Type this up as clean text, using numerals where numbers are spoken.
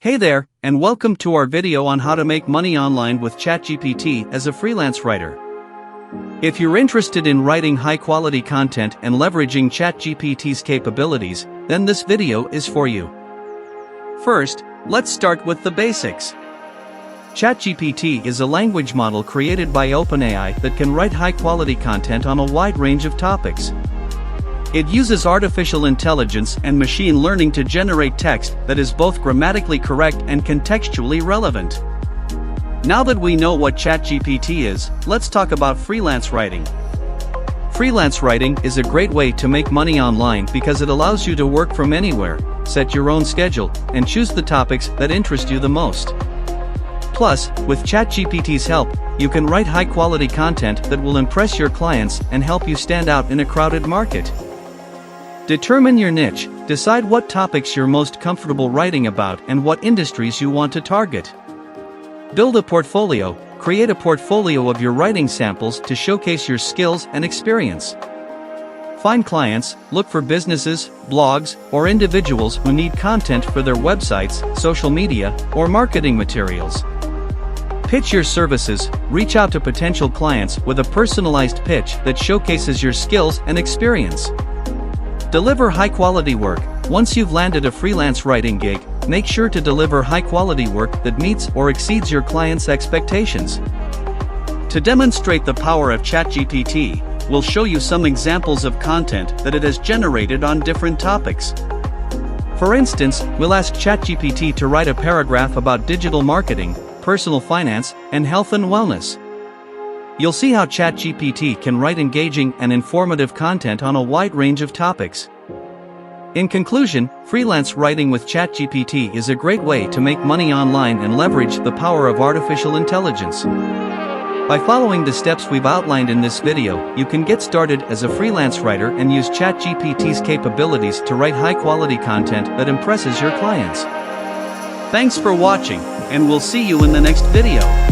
Hey there, and welcome to our video on how to make money online with ChatGPT as a freelance writer. If you're interested in writing high-quality content and leveraging ChatGPT's capabilities, then this video is for you. First, let's start with the basics. ChatGPT is a language model created by OpenAI that can write high-quality content on a wide range of topics. It uses artificial intelligence and machine learning to generate text that is both grammatically correct and contextually relevant. Now that we know what ChatGPT is, let's talk about freelance writing. Freelance writing is a great way to make money online because it allows you to work from anywhere, set your own schedule, and choose the topics that interest you the most. Plus, with ChatGPT's help, you can write high-quality content that will impress your clients and help you stand out in a crowded market. Determine your niche, decide what topics you're most comfortable writing about and what industries you want to target. Build a portfolio, create a portfolio of your writing samples to showcase your skills and experience. Find clients, look for businesses, blogs, or individuals who need content for their websites, social media, or marketing materials. Pitch your services, reach out to potential clients with a personalized pitch that showcases your skills and experience. Deliver high-quality work. Once you've landed a freelance writing gig, make sure to deliver high-quality work that meets or exceeds your client's expectations. To demonstrate the power of ChatGPT, we'll show you some examples of content that it has generated on different topics. For instance, we'll ask ChatGPT to write a paragraph about digital marketing, personal finance, and health and wellness. You'll see how ChatGPT can write engaging and informative content on a wide range of topics. In conclusion, freelance writing with ChatGPT is a great way to make money online and leverage the power of artificial intelligence. By following the steps we've outlined in this video, you can get started as a freelance writer and use ChatGPT's capabilities to write high-quality content that impresses your clients. Thanks for watching, and we'll see you in the next video.